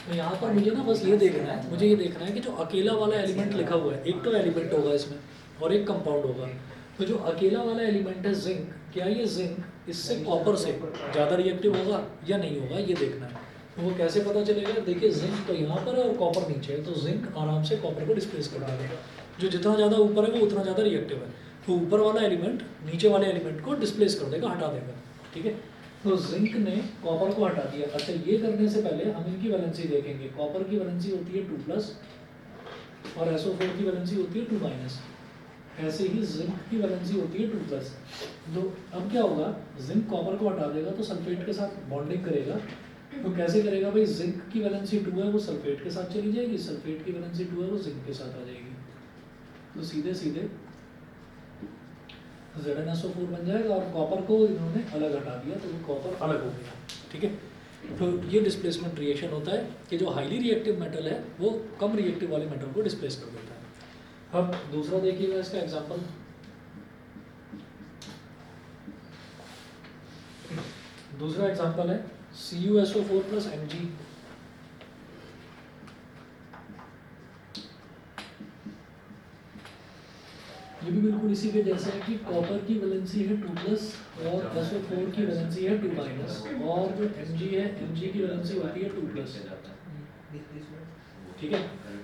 तो यहाँ पर मुझे ना बस ये देखना है, मुझे ये देखना है कि जो अकेला वाला एलिमेंट लिखा हुआ है, एक तो एलिमेंट होगा इसमें और एक कंपाउंड होगा। तो जो अकेला वाला एलिमेंट है जिंक, क्या ये जिंक इससे कॉपर से ज़्यादा रिएक्टिव होगा या नहीं होगा, ये देखना है। तो वो कैसे पता चलेगा? देखिए जिंक तो यहाँ पर है और कॉपर नीचे है, तो जिंक आराम से कॉपर को डिस्प्लेस कर देगा। जो जितना ज़्यादा ऊपर है वो उतना ज़्यादा रिएक्टिव है, तो ऊपर वाला एलिमेंट नीचे वाले एलिमेंट को डिस्प्लेस कर देगा, हटा देगा। ठीक है, तो जिंक ने कॉपर को हटा दिया। अच्छा, ये करने से पहले हम इनकी वैलेंसी देखेंगे। कॉपर की वैलेंसी होती है 2+ और SO4 की वैलेंसी होती है 2-। ऐसे ही जिंक की वैलेंसी होती है 2+। तो अब क्या होगा, जिंक कॉपर को हटा देगा तो सल्फेट के साथ बॉन्डिंग करेगा। तो कैसे करेगा भाई? जिंक की वैलेंसी 2 है, वो सल्फेट के साथ चली जाएगी, सल्फेट की वैलेंसी 2 है, वो जिंक के साथ आ जाएगी। तो सीधे सीधे ZnSO4 बन जाएगा और कॉपर को इन्होंने अलग हटा दिया, तो वो कॉपर अलग हो गया। ठीक है, तो ये डिस्प्लेसमेंट रिएक्शन होता है कि जो हाईली रिएक्टिव मेटल है वो कम रिएक्टिव वाले मेटल को डिस्प्लेस कर देता है। अब दूसरा देखिएगा इसका एग्जांपल। दूसरा एग्जांपल है CuSO4 + Mg। ये भी बिल्कुल इसी के जैसा है कि कॉपर की वैलेंसी है 2+ और SO4 की वैलेंसी है 2- और जो Mg है, Mg की वैलेंसी होती है 2+। ठीक है,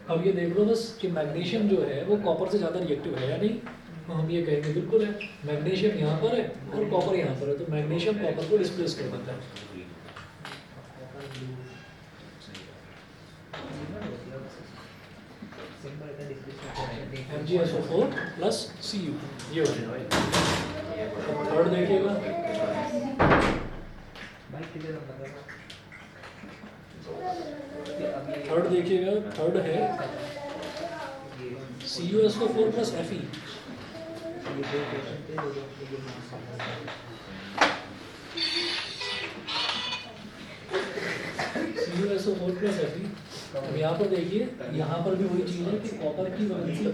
अब ये देख लो बस कि मैग्नीशियम जो है वो कॉपर से ज़्यादा रिएक्टिव है या नहीं। तो हम ये कहेंगे बिल्कुल है, मैग्नीशियम यहाँ पर है और कॉपर यहाँ पर है, तो मैग्नीशियम कॉपर को डिस्प्लेस कर देता है। MgSO4 + Cu, ये हो जाएगा। थर्ड देखिएगा, थर्ड है CuSO4 + Fe। CuSO4 + Fe। अब यहाँ पर देखिए, यहाँ पर भी वही चीज़ है कि कॉपर की वैलेंसी 2+।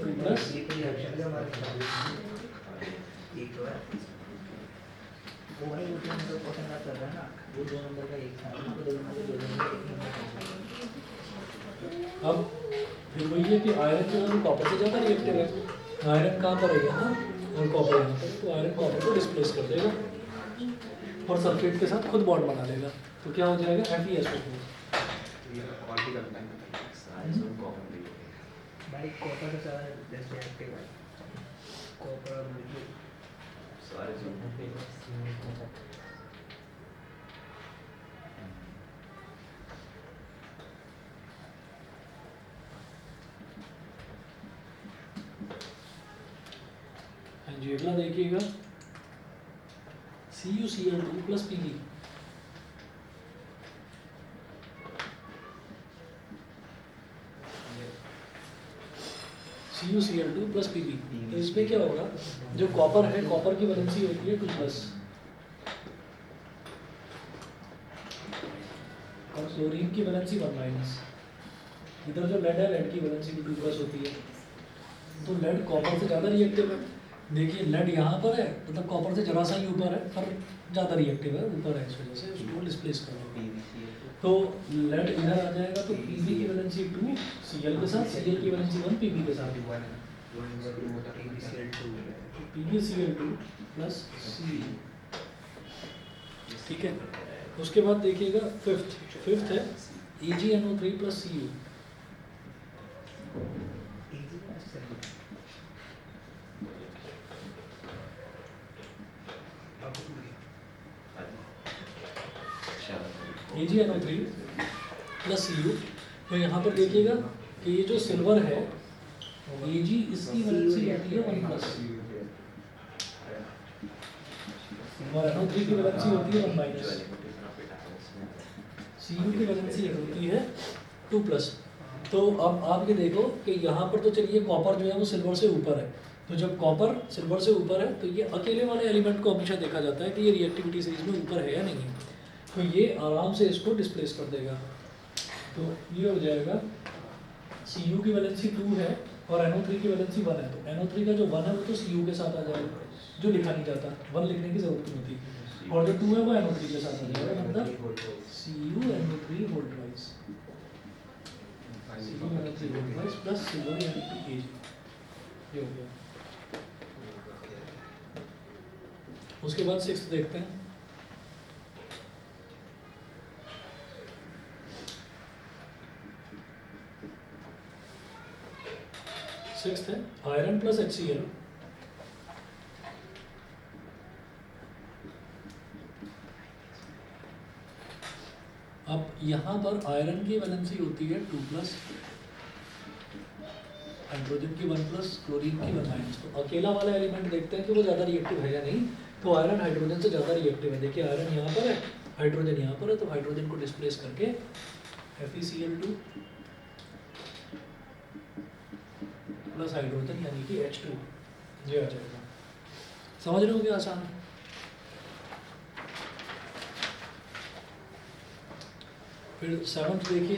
अब फिर वही है कि आयरन जो है वो कॉपर से ज़्यादा रिएक्टिव है। आयरन कहाँ पर है? यहाँ, और कॉपर यहाँ पर, तो आयरन कॉपर को डिस्प्लेस कर देगा और सल्फेट के साथ खुद बॉन्ड बना लेगा। तो क्या हो जाएगा? FeSO4। भाई कॉपर से ज़्यादा रिएक्टिव है, कॉपर और हाँ जी, अगला देखिएगा CuCl2 + Pb। CuCl2 + Pb, तो इसमें क्या होगा? जो कॉपर है, कॉपर की वैलेंसी होती है 2+ और क्लोरीन की वैलेंसी 1-। इधर जो लेड है, लेड की वैलेंसी भी 2+ होती है, तो लेड कॉपर से ज़्यादा रिएक्टिव है। देखिए लेड यहाँ पर है, मतलब कॉपर से जरा सा ही ऊपर है, पर ज़्यादा रिएक्टिव है, ऊपर है, इस वजह से उसको डिस्प्लेस कर दो। तो लेड इधर आ जाएगा, तो Pb की वैलेंसी 2 Cl के साथ, Cl की वैलेंसी 1 Pb के साथ। PbCl2 + C। ठीक है, उसके बाद देखिएगा फिफ्थ है AgNO3 + Cu। AgNO3 + Cu। तो यहाँ पर देखिएगा कि ये जो सिल्वर है, Ag इसकी वैलेंसी होती है 1+, और NO3 की वैलेंसी होती है 1-। Cu की वैलेंसी होती है 2+। तो अब आप ये देखो कि यहाँ पर तो चलिए कॉपर जो है वो सिल्वर से ऊपर है, तो जब कॉपर सिल्वर से ऊपर है तो ये अकेले वाले एलिमेंट को हमेशा देखा जाता है कि ये रिएक्टिविटी सीरीज में ऊपर है या नहीं है, तो ये आराम से इसको डिस्प्लेस कर देगा। तो ये हो जाएगा Cu की वैलेंसी 2 है और NO3 की वैलेंसी 1 है, तो NO3 का जो 1 है वो तो Cu के साथ आ जाएगा, जो लिखा नहीं जाता, 1 लिखने की जरूरत नहीं होती, और जो 2 है वो NO3 के साथ आ जाएगा, मतलब CuNO3 होल ट्वाइस। सी की मदद से इक्वलाइज प्लस C1 यानी कि Kg, ये हो गया। उसके बाद सिक्स्थ देखते हैं। सिक्स्थ है आयरन प्लस HCl। अब यहाँ पर आयरन की वैलेंसी होती है 2+, हाइड्रोजन की 1+, क्लोरीन की 1-। तो अकेला वाला एलिमेंट देखते हैं कि वो ज़्यादा रिएक्टिव है या नहीं। तो आयरन हाइड्रोजन से ज़्यादा रिएक्टिव है। देखिए आयरन यहाँ पर है, हाइड्रोजन यहाँ पर है, तो हाइड्रोजन को डिस्प्लेस करके FeCl2 प्लस हाइड्रोजन यानी कि H2 ये आ जाएगा। समझ रहे हो क्या आसान है? फिर सेवंथ देखिए,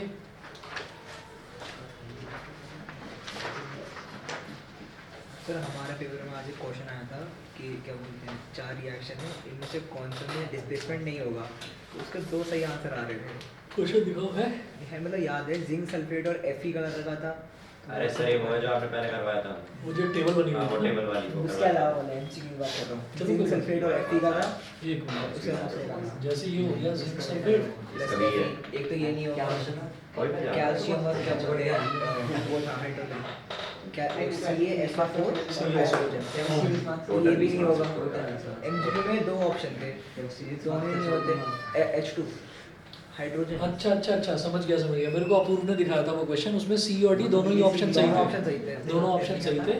सर हमारे पेपर में आज एक क्वेश्चन आया था कि क्या बोलते हैं 4 रिएक्शन है, इनमें से कौन सा में डिस्प्लेसमेंट नहीं होगा, तो उसके 2 सही आंसर आ रहे थे। क्वेश्चन दिखाओ है। मतलब याद है जिंक सल्फेट और Fe का लगा था। अरे सर ये वो है जो आपने पहले करवाया था। मुझे टेबल बनी हाँ, वो हुई है टेबल वाली वो उसके करवाया था। अलावा वाले एमसीक्यू की बात कर रहा हूँ। चलो जिंक कोई सल्फेट और Fe का था, एक मिनट। उसके अलावा सही लगा। जैसे ये हो गया जिंक सल्फेट, इसका भी है। एक तो ये नहीं होगा, कोई भी नहीं। कैल्शियम और क्या बोलते हैं वो था हाइड्रोजन, क्या CaSO4 और हाइड्रोजन, ये भी नहीं होगा। एमसीक्यू में 2 ऑप्शन थे, दोनों नहीं होते। H2 hydrogen. अच्छा समझ गया मेरे को अपूर्व ने दिखाया था वो क्वेश्चन, उसमें C और D दोनों ही ऑप्शन सही थे। दोनों ऑप्शन सही थे।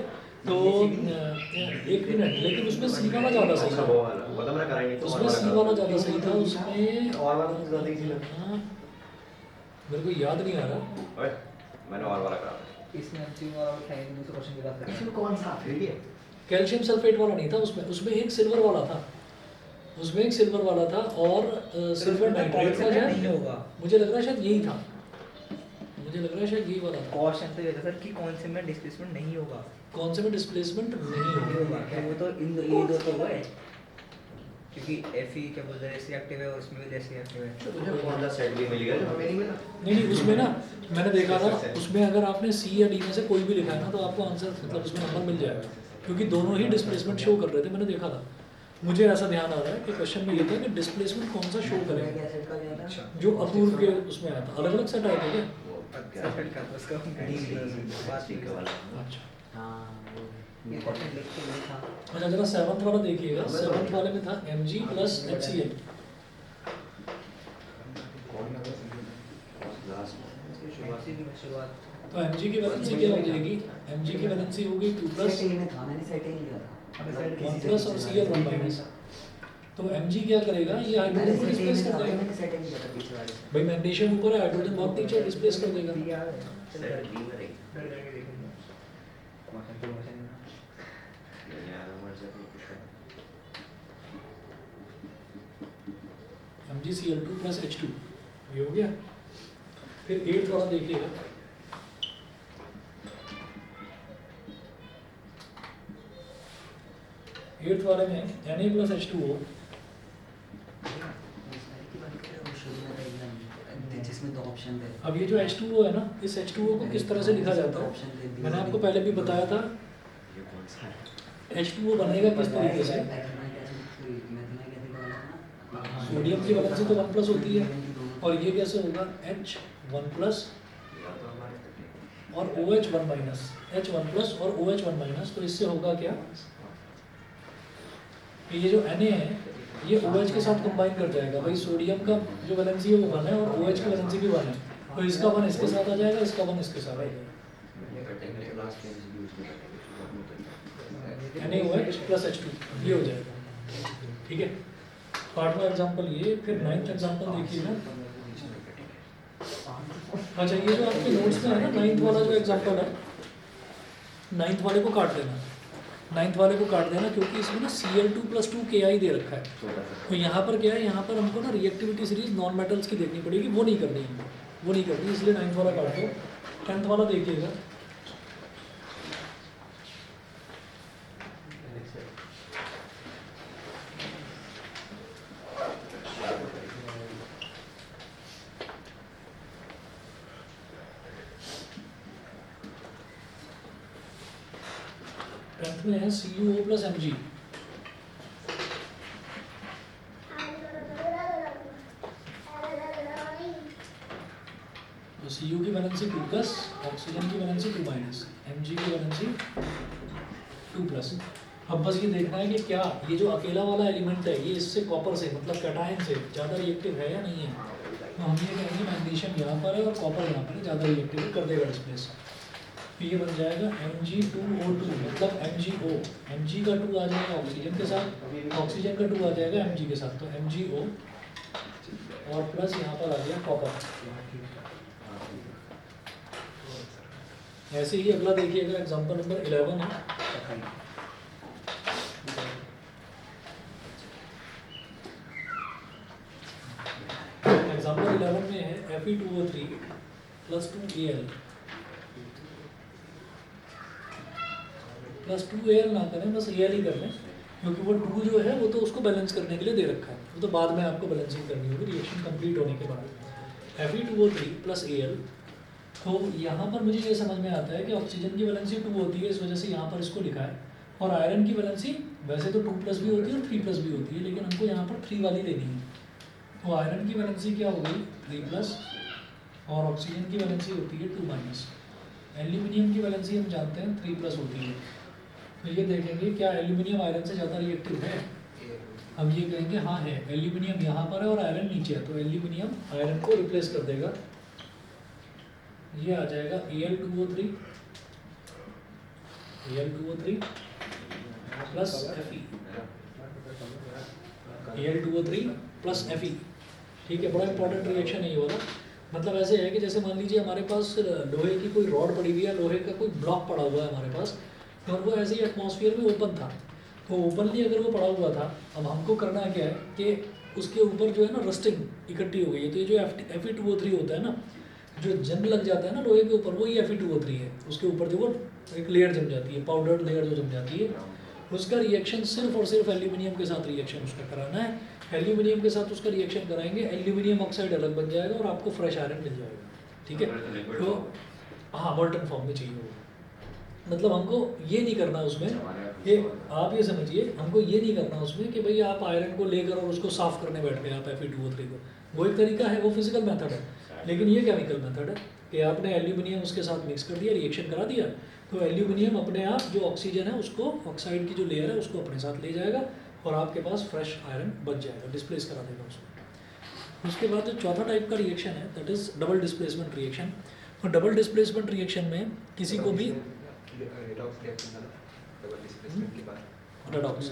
तो एक मिनट, लेकिन उसमें C वाला ज़्यादा सही था। वो वाला वो तो मैंने करा ही नहीं, तो उसमें C वाला ज़्यादा सही था। उसमें और वाला तो ज़्यादा इजी लगा। हाँ, मेरे को याद नहीं आ रहा। ओए मैंने और वाला करा था। इसमें एमसीक्यू वाला उठाएंगे, दूसरे क्वेश्चन की बात करें। इसमें कौन सा फिर ये कैल्शियम सल्फेट वाला नहीं था उसमें, उसमें एक सिल्वर वाला था। उसमें एक सिल्वर वाला था और सिल्वर नाइट्रेट था नहीं शायद। होगा। मुझे लग रहा है शायद यही था, मुझे लग रहा है शायद यही वाला था। क्वेश्चन तो ये था सर कि कौन से में डिस्प्लेसमेंट नहीं होगा। कौन से में डिस्प्लेसमेंट नहीं नहीं होगा। होगा, तो वो तो ये दो तो हुए, क्योंकि Fe क्या बोलते हैं रिएक्टिव है और उसमें भी रिएक्टिव है। तुझे कौन सा सेट भी मिल गया जो हमें नहीं मिला? नहीं उसमें ना मैंने देखा था, उसमें अगर आपने C या D में से कोई भी लिखा है ना तो आपको आंसर मतलब उसमें नंबर मिल जाएगा, क्योंकि दोनों ही डिस्प्लेसमेंट शो कर रहे थे। मैंने देखा था, मुझे ऐसा ध्यान आ रहा है कि क्वेश्चन में ये था कि डिस्प्लेसमेंट कौन सा शो करेगा, जो अपूर्व के उसमें आया था। अलग अलग सेट आए थे क्या? सल्फेट का तो उसका बात ठीक है वाला। अच्छा ये क्वेश्चन लिख के नहीं था। अच्छा जरा सेवंथ वाला देखिएगा। सेवंथ वाले में था Mg प्लस HCl। शुरुआत तो Mg की वैलेंसी क्या हो जाएगी? Mg की वैलेंसी होगी 2+, 1+ और Cl 1-। तो Mg क्या करेगा, ये हाइड्रोजन को डिस्प्लेस कर देगा। भाई मैग्नीशियम ऊपर है, हाइड्रोजन बहुत नीचे है, डिस्प्लेस कर देगा। सेट बी में नहीं। डर करके देखूंगा क्वेश्चन तो क्वेश्चन यार हमारे से कुछ है। MgCl2 प्लस H2 ये हो गया। फिर 8th वाला देखिएगा। एट्थ वाले में Na प्लस H2O। जिसमें 2 ऑप्शन थे। अब ये जो H2O है ना, इस H2O को किस तरह से लिखा जाता है? मैंने आपको पहले भी बताया था, ये कौन सा है? H2O बनेगा किस तरीके से? सोडियम की वैलेंसी तो 1+ होती है, और ये कैसे होगा? H1+ या तो हमारे और OH 1-, H1+ और OH 1-। तो इससे होगा क्या? कि ये जो Na है ये OH के साथ कंबाइन कर जाएगा। भाई सोडियम का जो वैलेंसी है वो 1 है और OH की वैलेंसी भी 1 है, तो इसका 1 इसके साथ आ जाएगा, इसका 1 इसके साथ आ जाएगा। ये कटेंगे तो लास्ट में भी यूज करेंगे। NaOH प्लस H2 ये हो जाएगा। ठीक है, 8वां एग्जाम्पल ये। फिर 9th एग्जाम्पल देखिए ना। अच्छा ये जो आपके नोट्स में है ना 9th वाला जो एग्जाम्पल है, 9th वाले को काट देना। 9th वाले को काट देना क्योंकि इसमें ना Cl2 + 2 Ki दे रखा है। छोटा सा तो यहाँ पर क्या है, यहाँ पर हमको ना रिएक्टिविटी सीरीज नॉन मेटल्स की देखनी पड़ेगी, वो नहीं करनी है, वो नहीं करनी, इसलिए 9th वाला काट दो। 10th वाला देखिएगा। 10th में है CuO प्लस Mg। तो Cu की वैलेंसी 2 प्लस, ऑक्सीजन की वैलेंसी 2 माइनस, Mg की वैलेंसी 2 प्लस। अब बस ये देखना है कि क्या ये जो अकेला वाला एलिमेंट है ये इससे कॉपर से मतलब कैटायन से ज़्यादा रिएक्टिव है या नहीं है। तो हम ये कहेंगे मैग्नीशियम यहाँ पर है और कॉपर यहाँ पर है, ज़्यादा रिएक्टिव कर देगा डिस्प्लेस। तो ये बन जाएगा Mg2O2 मतलब MgO, Mg का 2 आ जाएगा ऑक्सीजन के साथ, ऑक्सीजन का 2 आ जाएगा Mg के साथ, तो MgO और प्लस यहाँ पर आ गया कॉपर। ऐसे ही अगला देखिएगा एग्जांपल नंबर 11 है। एग्जांपल 11 में है Fe2O3 plus 2Al plus 2Al ना करें, बस Al ही कर लें, क्योंकि वो 2 जो है वो तो उसको बैलेंस करने के लिए दे रखा है, वो तो बाद में आपको बैलेंसिंग करनी होगी रिएक्शन कंप्लीट होने के बाद। Fe2O3 प्लस Al, तो यहाँ पर मुझे ये समझ में आता है कि ऑक्सीजन की वैलेंसी 2 होती है, इस वजह से यहाँ पर इसको लिखा है, और आयरन की वैलेंसी वैसे तो 2 प्लस भी होती है और 3 प्लस भी होती है, लेकिन हमको यहाँ पर 3 वाली लेनी है। तो आयरन की वैलेंसी क्या हो गई 3 प्लस, और ऑक्सीजन की वैलेंसी होती है 2 माइनस। एल्यूमिनियम की वैलेंसी हम जानते हैं 3 प्लस होती है। तो ये देखेंगे क्या एल्यूमिनियम आयरन से ज़्यादा रिएक्टिव है। हम ये कहेंगे हाँ है, एल्यूमिनियम यहाँ पर है और आयरन नीचे है, तो एल्यूमिनियम आयरन को रिप्लेस कर देगा। ये आ जाएगा Al2O3 plus Fe, Al2O3 plus Fe। ठीक है, बड़ा इंपॉर्टेंट रिएक्शन है ये वाला। मतलब ऐसे है कि जैसे मान लीजिए हमारे पास लोहे की कोई रॉड पड़ी हुई है, लोहे का कोई ब्लॉक पड़ा हुआ है हमारे पास, और वो ऐसे ही एटमॉस्फेयर में ओपन था। तो ओपनली अगर वो पड़ा हुआ था, अब हमको करना क्या है कि उसके ऊपर जो है ना रस्टिंग इकट्ठी हो गई है। तो ये जो Fe2O3 होता है ना, जो जंग लग जाता है ना लोहे के ऊपर, वो ये Fe2O3 है। उसके ऊपर जो वो एक लेयर जम जाती है, पाउडर्ड लेयर जो जम जाती है, उसका रिएक्शन सिर्फ और सिर्फ एल्यूमिनियम के साथ रिएक्शन उसका कराना है। एल्यूमिनियम के साथ उसका रिएक्शन कराएंगे, एल्यूमिनियम ऑक्साइड अलग बन जाएगा और आपको फ्रेश आयरन मिल जाएगा। ठीक है, तो हाँ मोल्टन फॉर्म में चाहिए होगा। मतलब हमको ये नहीं करना उसमें, ये आप ये समझिए, हमको ये नहीं करना उसमें कि भाई आप आयरन को लेकर और उसको साफ करने बैठ गए आप Fe2O3 को। वो एक तरीका है, वो फिजिकल मेथड है, लेकिन ये केमिकल मेथड है कि आपने एल्यूमिनियम उसके साथ मिक्स कर दिया, रिएक्शन करा दिया, तो एल्यूमिनियम अपने आप जो ऑक्सीजन है उसको, ऑक्साइड की जो लेयर है उसको अपने साथ ले जाएगा और आपके पास फ्रेश आयरन बच जाएगा, डिस्प्लेस करा देगा उसको। उसके बाद जो चौथा टाइप का रिएक्शन है that is double displacement reaction. और डबल डिस्प्लेसमेंट रिएक्शन में किसी को भी रिडॉक्स रिएक्शन था ना, डबल डिस्प्लेसमेंट के बाद रेडॉक्स,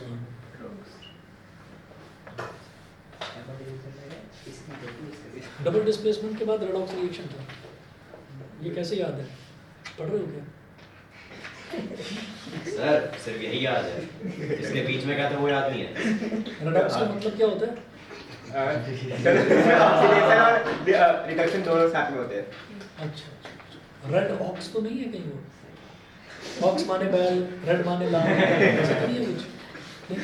डबल डिस्प्लेसमेंट के बाद रेडॉक्स रिएक्शन था। ये कैसे याद है, पढ़ रहे हो क्या? सर सिर्फ यही याद है, इसके बीच में क्या था वो याद नहीं है। रेडॉक्स का मतलब क्या होता है? रिडक्शन दोनों साथ में होते हैं। अच्छा, रेड ऑक्स तो नहीं है कहीं वो? ऑक्स माने बैल, रेड माने लाल, ऐसा नहीं है कुछ? नहीं?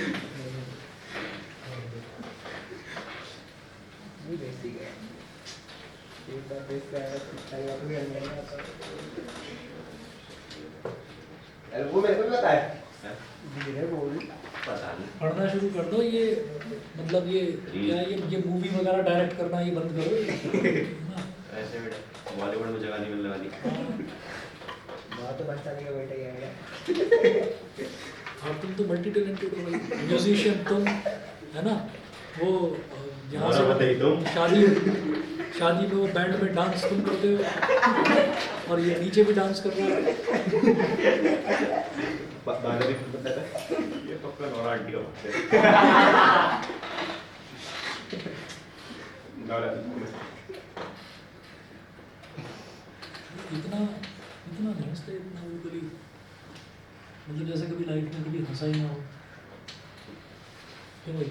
नहीं बेसिक है, एक बार बेस पे आया तो सारी बातें भी नहीं आता। अरे वो मेरे को भी पता है। धीरे बोल, पता नहीं। पढ़ना शुरू कर दो। ये मतलब ये क्या है, ये मूवी वगैरह डायरेक्ट करना ये बंद करो। हाँ। ऐसे बेटा बॉलीवुड में जगह नहीं मिलने वाली। बहुत तो बच्चा नहीं बेटा ये है। और तुम तो मल्टी टैलेंटेड हो भाई, म्यूजिशियन तुम, है ना? वो यहाँ हमारा बताइए तुम। शादी में वो बैंड में डांस तुम करते हो और ये नीचे भी डांस कर रहा है। बादल भी पता था। ये तो अपना नौरा आंटी का बात है। इतना नहीं हंसते, इतना वो कभी मतलब जैसे कभी लाइफ में कभी हंसा ही ना हो। क्यों भाई?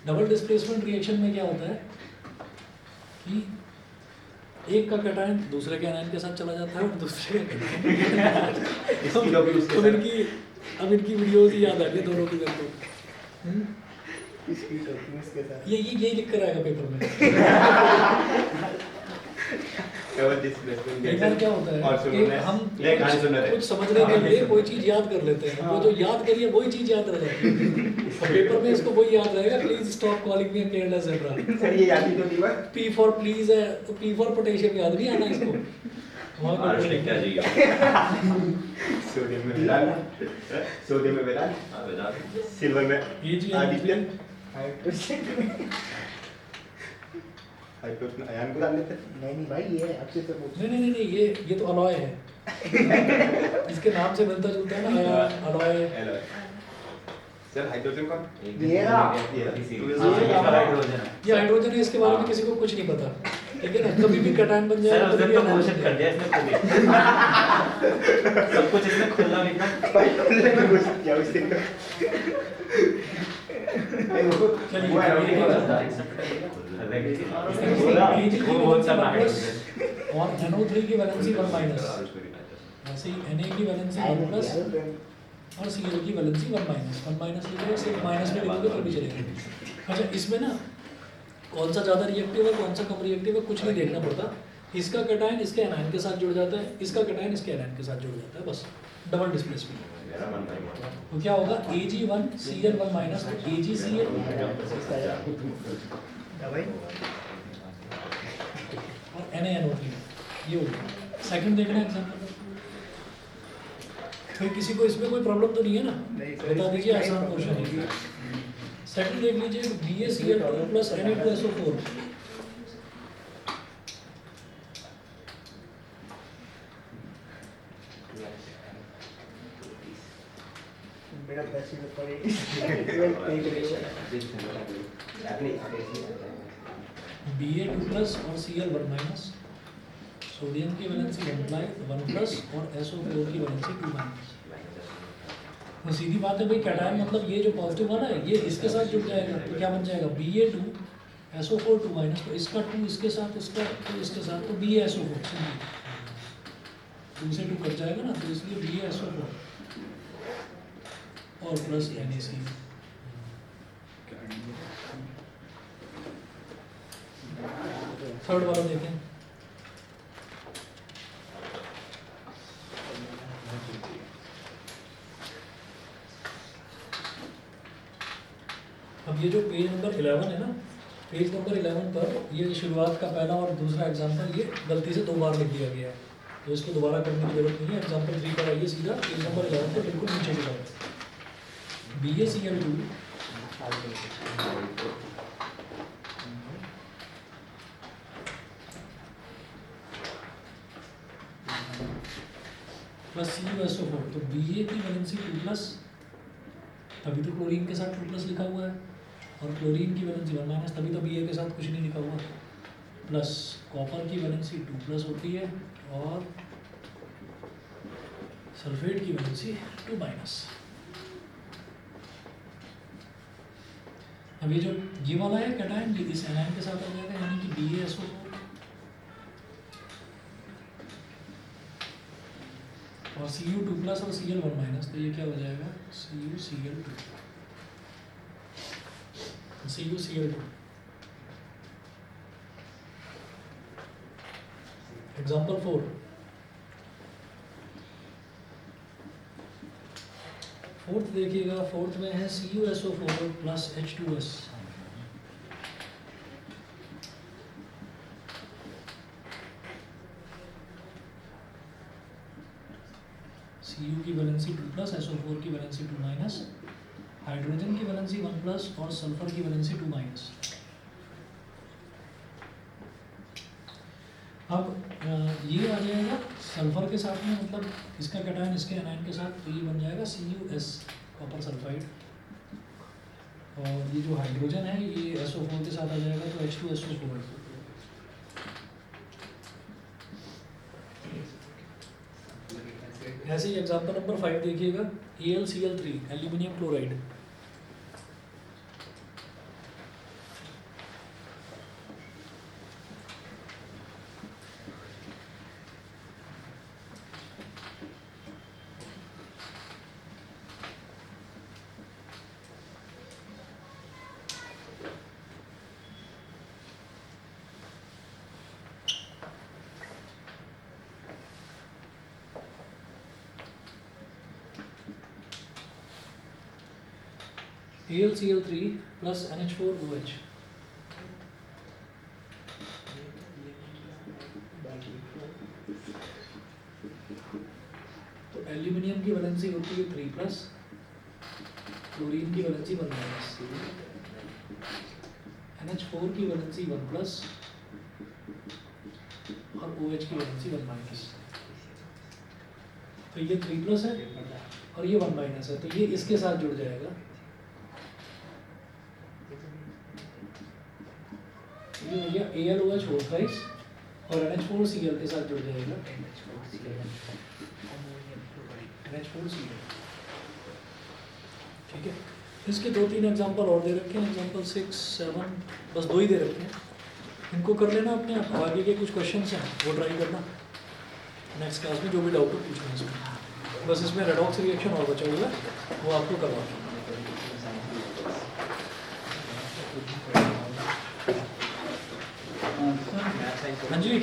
डबल डिस्प्लेसमेंट रिएक्शन में क्या होता है कि एक का कैटायन दूसरे के एनायन के साथ चला जाता है और दूसरे का तो इनकी अब इनकी वीडियोस ही याद आ गई दोनों की मेरे को। हम्म? स्पीड होती है इसके साथ। ये लिख कर आएगा पेपर में। केवल डिस्प्लेसमेंट कई बार क्या होता है और कि स्लोनेस हम ले कहानी सुन रहे कुछ समझने के लिए कोई चीज याद कर लेते हैं, वो जो याद करिए वही चीज याद रह जाती है। और पेपर में इसको वही याद रहेगा, please stop calling me careless etcetera. Sir ये याद ही तो नहीं हुआ। पी फॉर प्लीज है, तो पी फॉर पोटेशियम याद नहीं आना इसको। वहाँ आर्ट्स का लिख के आ जाइए। सोडियम में विलान, सोडियम में विलान, हाँ बता। सिल्वर में ये जी आदित्य, हाइड्रोजन। हाइड्रोजन आयन को डाल देते हैं। नहीं भाई ये अच्छे से पूछ। नहीं ये तो अलॉय है। इसके नाम से मिलता जुलता है ना, अलॉय। हेलो सर, हाइड्रोजन कौन? ये रहा। ये हाइड्रोजन है। ये हाइड्रोजन है, इसके बारे में किसी को कुछ नहीं पता, ठीक है ना। कभी भी कटायन बन सर जाएगा उस कभी दिन भी तो anion घोषित बन कर जाएगा। दिया इसने खुद ही। सब कुछ इसने खुला भी था। हाइड्रोजन में घुस गया उस दिन का। चलिए, वो है, ये वो है। वो बहुत सा हाइड्रोजन। और NO3 की वैलेंसी 1 माइनस, ऐसे ही Na की वैलेंसी 1 प्लस और Cl की वैलेंसी 1 माइनस। 1 माइनस लिखोगे, सिर्फ माइनस में लिखोगे तो भी चलेगा। अच्छा, इसमें ना कौन सा ज़्यादा रिएक्टिव है, कौन सा कम रिएक्टिव है, कुछ नहीं देखना पड़ता। इसका कटायन इसके एनायन के साथ जुड़ जाता है, इसका कटायन इसके एनायन के साथ जुड़ जाता है, बस डबल डिस्प्लेसमेंट। तो क्या होगा, Ag1 Cl1 माइनस, तो AgCl भाई और NaNO3, ये हो गया। सेकंड देखना है एग्जाम्पल। फिर किसी को इसमें कोई प्रॉब्लम तो नहीं है ना, नहीं सर, बता इसमें दीजिए, कोई आसान problem क्वेश्चन नहीं है। सेकंड देख लीजिए, BaCl2 प्लस Na2SO4। मेरा पैसे में पड़ेगी। 12 पे करेगा। Ba2 प्लस और Cl1 माइनस, सोडियम की वैलेंसी 1 प्लस और SO4 की वैलेंसी 2 माइनस। तो सीधी बात है भाई, कैटायन मतलब ये जो पॉजिटिव वाला है ये इसके साथ जुड़ जाएगा, तो क्या बन जाएगा, Ba2 SO4 2 माइनस, तो इसका 2 इसके साथ, इसका 2 इसके साथ, तो BaSO4 2 से 2 कट जाएगा ना, तो इसलिए BaSO4 और प्लस NaC। थर्ड वाला देखें। अब ये जो पेज नंबर 11 है ना, पेज नंबर 11 पर ये शुरुआत का पहला और दूसरा एग्जांपल ये गलती से 2 बार लिख दिया गया है, तो इसको दोबारा करने की जरूरत नहीं है। एग्जांपल 3 पर आइए सीधा, पेज नंबर 11 पर बिल्कुल नीचे की तरफ। BaCl2 प्लस CuSO4, तो Ba की वैलेंसी 2 प्लस, तभी तो क्लोरीन के साथ 2 प्लस लिखा हुआ है, और क्लोरीन की वैलेंसी 1 माइनस, तभी तो Ba के साथ कुछ नहीं लिखा हुआ, प्लस कॉपर की वैलेंसी 2 प्लस होती है और सल्फेट की वैलेंसी 2 माइनस। अब ये वाला है कैटायन, ये इस एनायन के साथ आ जाएगा, यानी कि BaSO4 और Cu2 प्लस और Cl1 माइनस, तो ये क्या हो जाएगा, CuCl2 CuCl2। एग्जाम्पल 4, फोर्थ देखिएगा, फोर्थ में है CuSO4 प्लस H2S। Cu की वैलेंसी 2 प्लस, SO4 की वैलेंसी 2 माइनस, हाइड्रोजन की वैलेंसी 1 प्लस और सल्फर की वैलेंसी 2 माइनस। अब ये आ जाएगा सल्फर के साथ में, मतलब इसका कैटायन इसके एनायन के साथ, तो ये बन जाएगा CuS कॉपर सल्फाइड, और ये जो हाइड्रोजन है ये SO4 के साथ आ जाएगा, तो H2SO4। ऐसे ही एग्जाम्पल नंबर 5 देखिएगा, AlCl3 aluminium chloride. AlCl3 plus NH4OH। तो एल्यूमिनियम की वैलेंसी होती है 3 प्लस, क्लोरीन की वैलेंसी 1 माइनस, NH4 की वैलेंसी 1 प्लस और OH की वैलेंसी 1 माइनस। तो ये 3 प्लस है और ये 1 माइनस है, तो ये इसके साथ जुड़ जाएगा। ये भैया AlOH हो गाइस और NH4Cl के साथ जुड़ जाएगा। NH4Cl, ठीक है। इसके 2-3 एग्जांपल और दे रखे हैं, एग्जांपल 6, 7, बस 2 ही दे रखे हैं। इनको कर लेना अपने आप। आगे के कुछ क्वेश्चंस हैं वो ट्राई करना नेक्स्ट क्लास में, जो भी डाउट हो पूछना इसमें। बस इसमें रेडॉक्स रिएक्शन और बचा हुआ है, वो आपको करवा दूँ। हाँ जी।